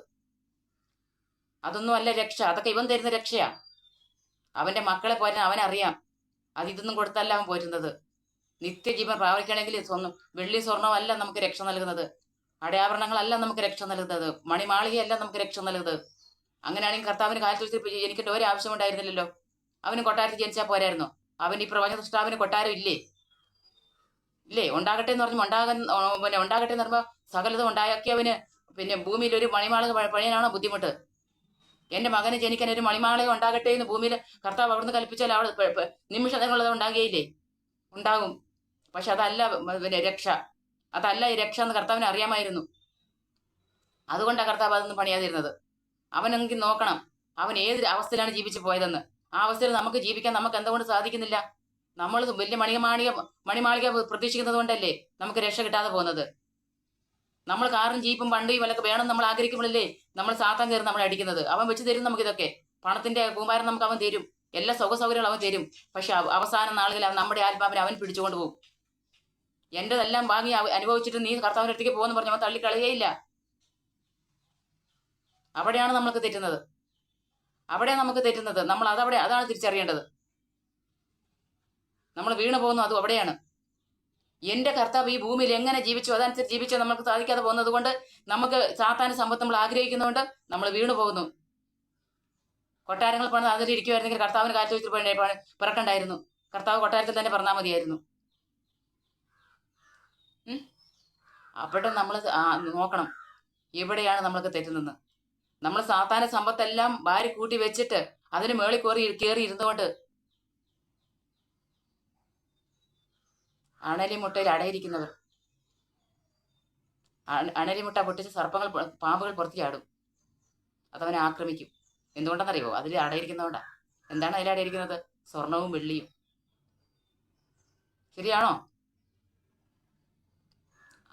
അതൊന്നും അല്ല രക്ഷ. അതൊക്കെ ഇവൻ തരുന്ന രക്ഷയാ. അവന്റെ മക്കളെ പോരാൻ അവനറിയാം. ഇതൊന്നും കൊടുത്തല്ല അവൻ പോരുന്നത്. നിത്യജീവൻ പ്രാപിക്കണമെങ്കിൽ വെള്ളി സ്വർണ്ണമല്ല നമുക്ക് രക്ഷ നൽകുന്നത്. അടയാഭരണങ്ങളല്ല നമുക്ക് രക്ഷ നൽകുന്നത്. മണിമാളികയല്ല നമുക്ക് രക്ഷ നൽകുന്നത്. അങ്ങനെയാണെങ്കിൽ കർത്താവിന് കാലത്ത് വെച്ച് എനിക്കിട്ട് ഒരു ആവശ്യമുണ്ടായിരുന്നില്ലല്ലോ. അവന് കൊട്ടാരത്തിൽ ജനിച്ചാൽ പോരായിരുന്നോ? അവൻ ഈ പ്രപഞ്ച സൃഷ്ടാവിന് കൊട്ടാരം ഇല്ലേ? ഉണ്ടാകട്ടെ എന്ന് പറഞ്ഞു ഉണ്ടാകട്ടെ എന്ന് പറയുമ്പോൾ സകലതും ഉണ്ടാക്കിയവന് ഭൂമിയിൽ ഒരു മണിമാളിക പണിയാനാണോ ബുദ്ധിമുട്ട്? എന്റെ മകന് ജനിക്കാൻ ഒരു മണിമാളിക ഉണ്ടാകട്ടെ എന്ന് ഭൂമിയിൽ കർത്താവ് അവിടുന്ന് കൽപ്പിച്ചാൽ അവിടെ നിമിഷങ്ങളുള്ളത് ഉണ്ടാകുകയില്ലേ? ഉണ്ടാകും. പക്ഷെ അതല്ല രക്ഷ. അതല്ല ഈ രക്ഷ എന്ന് കർത്താവിന് അറിയാമായിരുന്നു. അതുകൊണ്ടാണ് കർത്താവ് അതൊന്നും പണിയാതിരുന്നത്. അവനെങ്കിൽ നോക്കണം അവൻ ഏത് അവസ്ഥയിലാണ് ജീവിച്ചു പോയതെന്ന്. ആ അവസ്ഥയിൽ നമുക്ക് ജീവിക്കാൻ നമുക്ക് എന്തുകൊണ്ട് സാധിക്കുന്നില്ല? നമ്മൾ വലിയ മണിമാളിക പ്രതീക്ഷിക്കുന്നത് കൊണ്ടല്ലേ നമുക്ക് രക്ഷ കിട്ടാതെ പോകുന്നത്. നമ്മൾ കാറും ജീപ്പും വണ്ടിയും വല്ലൊക്കെ വേണം നമ്മൾ ആഗ്രഹിക്കുമ്പോഴല്ലേ നമ്മൾ സാത്താൻ കയറി നമ്മളെ അടിക്കുന്നത്. അവൻ വെച്ച് തരും നമുക്ക് ഇതൊക്കെ. പണത്തിന്റെ കൂമ്പാരം നമുക്ക് അവൻ തരും. എല്ലാ സൗകര്യങ്ങളും അവൻ തരും. പക്ഷെ അവസാന നാളുകളിൽ നമ്മുടെ ആത്മാവിനെ അവൻ പിടിച്ചുകൊണ്ട് പോകും. എന്റെതെല്ലാം വാങ്ങി അനുഭവിച്ചിട്ട് നീ കർത്താവിന്റെ അടുത്തേക്ക് പോകുന്നു പറഞ്ഞ് അവൻ തള്ളിക്കളയുകയില്ല. അവിടെയാണ് നമുക്ക് തെറ്റുന്നത്. നമ്മൾ അതാണ് തിരിച്ചറിയേണ്ടത്. നമ്മൾ വീണു പോകുന്നു അതും അവിടെയാണ്. എന്റെ കർത്താവ് ഈ ഭൂമിയിൽ എങ്ങനെ ജീവിച്ചു അതനുസരിച്ച് ജീവിച്ചാൽ നമുക്ക് സാധിക്കാതെ പോകുന്നത് കൊണ്ട് നമുക്ക് സാത്താന സമ്പത്ത് നമ്മൾ ആഗ്രഹിക്കുന്നതുകൊണ്ട് നമ്മൾ വീണു പോകുന്നു. കൊട്ടാരങ്ങൾ പണിത് അതിൽ ഇരിക്കുമായിരുന്നെങ്കിൽ കർത്താവിന് കാലത്ത് വെച്ചിട്ട് പിറക്കണ്ടായിരുന്നു. കർത്താവ് കൊട്ടാരത്തിൽ തന്നെ പറഞ്ഞാൽ മതിയായിരുന്നു. അവിടെ നമ്മൾ നോക്കണം എവിടെയാണ് നമ്മൾക്ക് തെറ്റുന്നത്. നമ്മൾ സാത്താന സമ്പത്തെല്ലാം വാരി കൂട്ടി വെച്ചിട്ട് അതിന് മേളിൽ കയറി ഇരുന്നുകൊണ്ട് അണലിമുട്ടയിൽ അടയിരിക്കുന്നവർ അണലിമുട്ട പൊട്ടിച്ച് പാമ്പുകൾ പുറത്ത് ചാടും. അതവനെ ആക്രമിക്കും. എന്തുകൊണ്ടെന്നറിയോ? അതിൽ അടയിരിക്കുന്നതുകൊണ്ടാ. എന്താണ് അതിൽ അടയിരിക്കുന്നത്? സ്വർണവും വെള്ളിയും. ശരിയാണോ?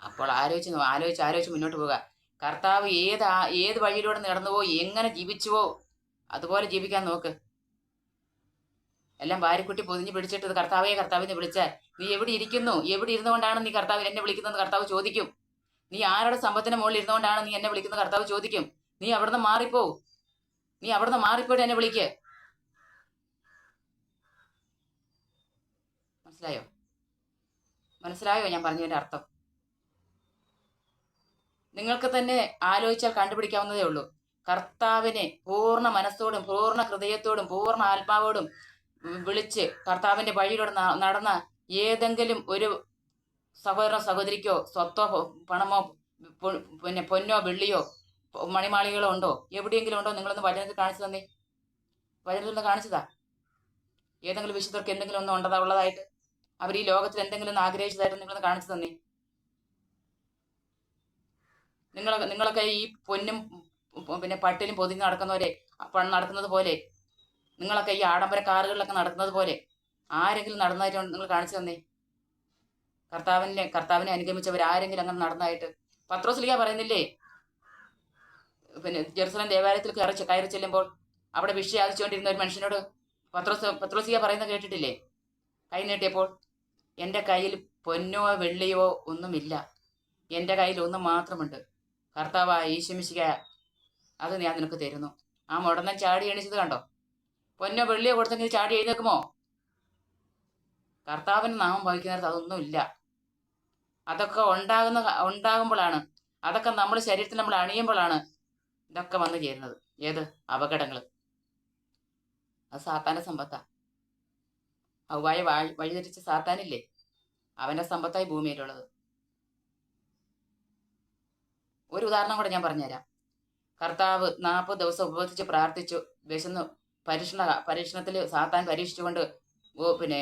അപ്പോൾ ആലോചിച്ച് മുന്നോട്ട് പോവുക. കർത്താവ് ഏത് വഴിയിലൂടെ നടന്നുവോ എങ്ങനെ ജീവിച്ചുവോ അതുപോലെ ജീവിക്കാൻ നോക്ക്. എല്ലാം വാരിക്കുട്ടി പൊതിഞ്ഞ് പിടിച്ചിട്ട് കർത്താവിനെ വിളിച്ചാൽ നീ എവിടെ ഇരുന്നുകൊണ്ടാണ് നീ കർത്താവിനെ എന്നെ വിളിക്കുന്നത് കർത്താവ് ചോദിക്കും. നീ ആരുടെ സമ്പത്തിന് മുകളിൽ ഇരുന്നുകൊണ്ടാണ് നീ എന്നെ വിളിക്കുന്നത് കർത്താവ് ചോദിക്കും. നീ അവിടുന്ന് മാറിപ്പോയിട്ട് എന്നെ വിളിക്ക്. മനസ്സിലായോ ഞാൻ പറഞ്ഞതിന്റെ അർത്ഥം? നിങ്ങൾക്ക് തന്നെ ആലോചിച്ചാൽ കണ്ടുപിടിക്കാവുന്നതേ ഉള്ളൂ. കർത്താവിനെ പൂർണ്ണ മനസ്സോടും പൂർണ്ണ ഹൃദയത്തോടും പൂർണ്ണ ആത്മാവോടും വിളിച്ച് കർത്താവിന്റെ വഴിയിലൂടെ നടന്ന ഏതെങ്കിലും ഒരു സഹോദരിക്കോ സ്വത്തോ പണമോ പൊന്നോ വെള്ളിയോ മണിമാളികളോ ഉണ്ടോ? എവിടെയെങ്കിലും ഉണ്ടോ? നിങ്ങളൊന്ന് വചനത്തിൽ കാണിച്ചു തന്നേ. വചനത്തിൽ കാണിച്ചതാ. ഏതെങ്കിലും വിശുദ്ധർക്ക് എന്തെങ്കിലും ഒന്നും ഉള്ളതായിട്ട് അവർ ഈ ലോകത്തിൽ എന്തെങ്കിലും ഒന്ന് ആഗ്രഹിച്ചതായിട്ട് നിങ്ങളൊന്ന് കാണിച്ചു തന്നേ. നിങ്ങളൊക്കെ ഈ പൊന്നും പിന്നെ പട്ടിലും പൊതിഞ്ഞ് നടക്കുന്നവരെ നടക്കുന്നത് പോലെ, നിങ്ങളൊക്കെ ഈ ആഡംബര കാറുകളിലൊക്കെ നടക്കുന്നത് പോലെ ആരെങ്കിലും നടന്നതായിട്ട് നിങ്ങൾ കാണിച്ചു തന്നേ. കർത്താവിനെ അനുഗമിച്ചവർ ആരെങ്കിലും അങ്ങനെ നടന്നതായിട്ട്? പത്രോസ്ലീഹ പറയുന്നില്ലേ, പിന്നെ ജെറുസലേം ദേവാലയത്തിൽ കയറി ചെല്ലുമ്പോൾ അവിടെ ഭിക്ഷ യാചിച്ചുകൊണ്ടിരുന്ന ഒരു മനുഷ്യനോട് പത്രോസ്ലീഹ പറയുന്നത് കേട്ടിട്ടില്ലേ? കൈ നീട്ടിയപ്പോൾ, എൻ്റെ കയ്യിൽ പൊന്നോ വെള്ളിയോ ഒന്നുമില്ല, എൻ്റെ കയ്യിൽ ഒന്നും മാത്രമുണ്ട്, കർത്താവായ യേശുമിശിഹായ അത് ഞാൻ നിനക്ക് തരുന്നു. ആ മുടന്നൻ ചാടി എണീച്ചത് കണ്ടോ? പൊന്നോ വെള്ളിയോ കൊടുത്തെങ്കിൽ ചാടി എഴുന്നേക്കുമോ? കർത്താവിന് നാമം വഹിക്കുന്നിടത്ത് അതൊന്നുമില്ല. അതൊക്കെ ഉണ്ടാകുമ്പോഴാണ്, അതൊക്കെ നമ്മുടെ ശരീരത്തിൽ നമ്മൾ അണിയുമ്പോഴാണ് ഇതൊക്കെ വന്നു ചേരുന്നത്. ഏത് അപകടങ്ങൾ? അത് സാത്താന്റെ സമ്പത്താ. ഔവായെ വഴിതിരിച്ച് സാത്താനില്ലേ, അവന്റെ സമ്പത്തായി ഭൂമിയിലുള്ളത്. ഒരു ഉദാഹരണം കൂടെ ഞാൻ പറഞ്ഞുതരാം. കർത്താവ് 40 ദിവസം ഉപവസിച്ച് പ്രാർത്ഥിച്ചു, വിശന്ന് പരീക്ഷണത്തിൽ സാത്താൻ പരീക്ഷിച്ചുകൊണ്ട് പിന്നെ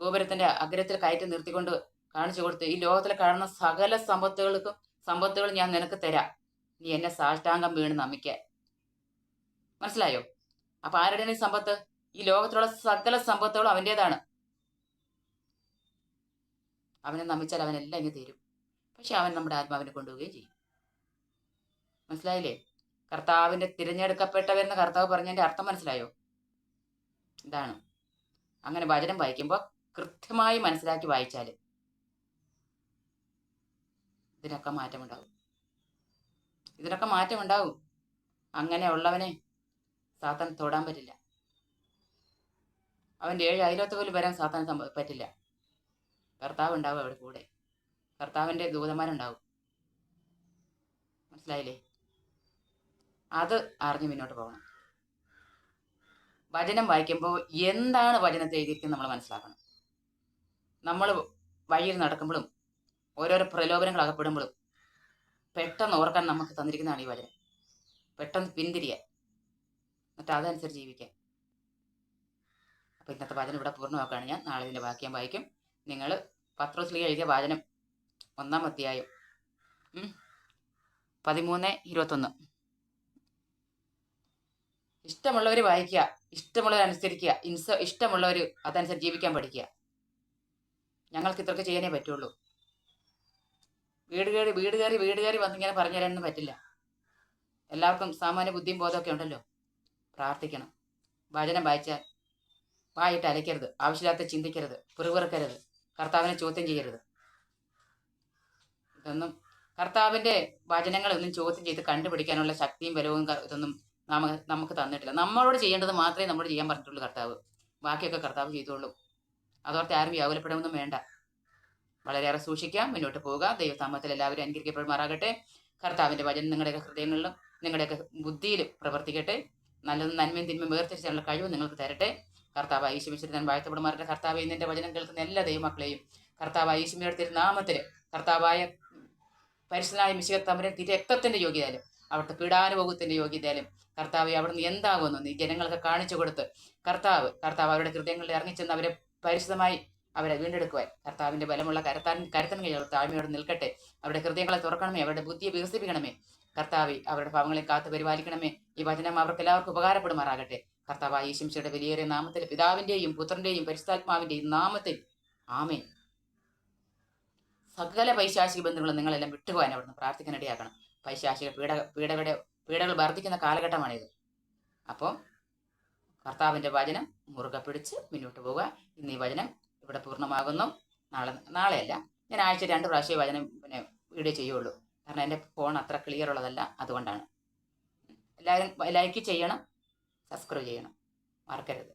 ഗോപുരത്തിന്റെ അഗ്രത്തിൽ കയറ്റി നിർത്തിക്കൊണ്ട് കാണിച്ചു കൊടുത്ത്, ഈ ലോകത്തിൽ കാണുന്ന സകല സമ്പത്തുകൾ ഞാൻ നിനക്ക് തരാം, നീ എന്നെ സാഷ്ടാംഗം വീണ് നമിക്കാൻ. മനസ്സിലായോ? അപ്പൊ ആരുടെയാണ് ഈ സമ്പത്ത്? ഈ ലോകത്തിലുള്ള സകല സമ്പത്തുകളും അവൻ്റെതാണ്. അവനെ നമിച്ചാൽ അവനെല്ലാം ഇങ്ങ് തരും. പക്ഷെ അവൻ നമ്മുടെ ആത്മാവിനെ കൊണ്ടുപോവുകയും ചെയ്യും. മനസ്സിലായില്ലേ? കർത്താവിന്റെ തിരഞ്ഞെടുക്കപ്പെട്ടവരെന്ന് കർത്താവ് പറഞ്ഞതിന്റെ അർത്ഥം മനസ്സിലായോ? ഇതാണ്. അങ്ങനെ വചനം വായിക്കുമ്പോൾ കൃത്യമായി മനസ്സിലാക്കി വായിച്ചാൽ ഇതിനൊക്കെ മാറ്റമുണ്ടാവും. അങ്ങനെ ഉള്ളവനെ സാത്താൻ തൊടാൻ പറ്റില്ല. അവൻ്റെ 7 അയലോത്ത് പോലും വരാൻ സാത്താൻ പറ്റില്ല. കർത്താവ് ഉണ്ടാവും അവിടെ കൂടെ, കർത്താവിൻ്റെ ദൂതന്മാരുണ്ടാവും. മനസ്സിലായില്ലേ? അത് അറിഞ്ഞ് മുന്നോട്ട് പോകണം. വചനം വായിക്കുമ്പോൾ എന്താണ് വചനത്തെ എഴുതിയിരിക്കുന്നത് നമ്മൾ മനസ്സിലാക്കണം. നമ്മൾ വഴിയിൽ നടക്കുമ്പോഴും ഓരോരോ പ്രലോഭനങ്ങൾ അകപ്പെടുമ്പോഴും പെട്ടെന്ന് ഓർക്കാൻ നമുക്ക് തന്നിരിക്കുന്നതാണ് ഈ വചനം. പെട്ടെന്ന് പിന്തിരിയാൻ, എന്നിട്ട് അതനുസരിച്ച് ജീവിക്കാൻ. അപ്പോൾ ഇന്നത്തെ വചനം ഇവിടെ പൂർണ്ണമാക്കുകയാണ് ഞാൻ. നാളെ ഇതിൻ്റെ ബാക്കി ഞാൻ വായിക്കും. നിങ്ങൾ പത്രോസ്ലീഹ എഴുതിയ വചനം 1-ാം അധ്യായം 13-21. ഇഷ്ടമുള്ളവർ വായിക്കുക, ഇഷ്ടമുള്ളവർ അനുസരിക്കുക, ഇഷ്ടമുള്ളവർ അതനുസരിച്ച് ജീവിക്കാൻ പഠിക്കുക. ഞങ്ങൾക്ക് ഇത്രയൊക്കെ ചെയ്യാനേ പറ്റുള്ളൂ. വീട് കയറി വന്നിങ്ങനെ പറഞ്ഞു തരാനൊന്നും പറ്റില്ല. എല്ലാവർക്കും സാമാന്യ ബുദ്ധിയും ബോധമൊക്കെ ഉണ്ടല്ലോ. പ്രാർത്ഥിക്കണം. വചനം വായിച്ചാൽ വായിട്ട് അലയ്ക്കരുത്, ആവശ്യമില്ലാത്ത ചിന്തിക്കരുത്, പിറുപിറുക്കരുത്, കർത്താവിനെ ചോദ്യം ചെയ്യരുത്. ഇതൊന്നും കർത്താവിൻ്റെ വചനങ്ങളൊന്നും ചോദ്യം ചെയ്ത് കണ്ടുപിടിക്കാനുള്ള ശക്തിയും ബലവും ഇതൊന്നും നമുക്ക് തന്നിട്ടില്ല. നമ്മളോട് ചെയ്യേണ്ടത് മാത്രമേ നമ്മളോട് ചെയ്യാൻ പറഞ്ഞിട്ടുള്ളൂ കർത്താവ്. ബാക്കിയൊക്കെ കർത്താവ് ചെയ്തോളും. അതോർത്ത് ആരും വ്യാകുലപ്പെടൊന്നും വേണ്ട. വളരെയേറെ സൂക്ഷിക്കാം, മുന്നോട്ട് പോവുക. ദൈവനാമത്തിൽ എല്ലാവരും അനുഗ്രഹിക്കപ്പെടുമാറാകട്ടെ. കർത്താവിൻ്റെ വചനം നിങ്ങളുടെയൊക്കെ ഹൃദയങ്ങളിലും നിങ്ങളുടെയൊക്കെ ബുദ്ധിയിലും പ്രവർത്തിക്കട്ടെ. നല്ലതും നന്മയും തിന്മയും വേർതിരിച്ചാലുള്ള കഴിവ് നിങ്ങൾക്ക് തരട്ടെ. കർത്താവ് യേശുമിശിഹായിൽ ഞാൻ വാഴ്ത്തപ്പെടുമാറാകട്ടെ. കർത്താവ് ഇന്നെൻ്റെ വചനം കേൾക്കുന്ന എല്ലാ ദൈവമക്കളെയും കർത്താവായ യേശുവിന്റെ തിരുനാമത്തിൽ, കർത്താവായ പരിശുദ്ധനായ മിശിഹ തമ്പുരാൻ രക്തത്തിന്റെ യോഗ്യതയാലും അവിടുത്തെ പീഡാനുഭവത്തിന്റെ യോഗ്യതയാലും കർത്താവ് അവിടുന്ന് എന്താകുന്നു നീ ജനങ്ങൾക്ക് കാണിച്ചു കൊടുത്ത് കർത്താവ് അവരുടെ ഹൃദയങ്ങളിൽ ഇറങ്ങിച്ചെന്ന് അവരെ പരിശുദ്ധമായി അവരെ വീണ്ടെടുക്കുവാൻ കർത്താവിന്റെ ബലമുള്ള കരുത്തൻ കൈ താഴ്മയോടെ നിൽക്കട്ടെ. അവരുടെ ഹൃദയങ്ങളെ തുറക്കണമേ, അവരുടെ ബുദ്ധിയെ വികസിപ്പിക്കണമേ. കർത്താവ് അവരുടെ ഭാവങ്ങളെ കാത്തു പരിപാലിക്കണമേ. ഈ വചനം അവർക്ക് എല്ലാവർക്കും ഉപകാരപ്പെടുമാറാകട്ടെ. കർത്താവായ യേശുമിശിഹായുടെ വിലയേറിയ നാമത്തിൽ, പിതാവിന്റെയും പുത്രന്റെയും പരിശുദ്ധാത്മാവിന്റെയും നാമത്തിൽ ആമേൻ. സകല പൈശാചിക ബന്ധങ്ങളും നിങ്ങളെല്ലാം വിട്ടുപോകാൻ അവിടുന്ന് പ്രാർത്ഥിക്കാനിടയാക്കണം. പൈശാചിക പീഡകൾ വർദ്ധിക്കുന്ന കാലഘട്ടമാണിത്. അപ്പോൾ കർത്താവിൻ്റെ വചനം മുറുകെ പിടിച്ച് മുന്നോട്ട് പോവുക. ഇന്ന് ഈ വചനം ഇവിടെ പൂർണ്ണമാകുന്നു. നാളെയല്ല, ഞാൻ ആഴ്ച 2 പ്രാവശ്യം വചനം വീഡിയോ ചെയ്യുള്ളൂ. കാരണം എൻ്റെ ഫോൺ അത്ര ക്ലിയർ ഉള്ളതല്ല, അതുകൊണ്ടാണ്. എല്ലാവരും ലൈക്ക് ചെയ്യണം, സബ്സ്ക്രൈബ് ചെയ്യണം, മറക്കരുത്.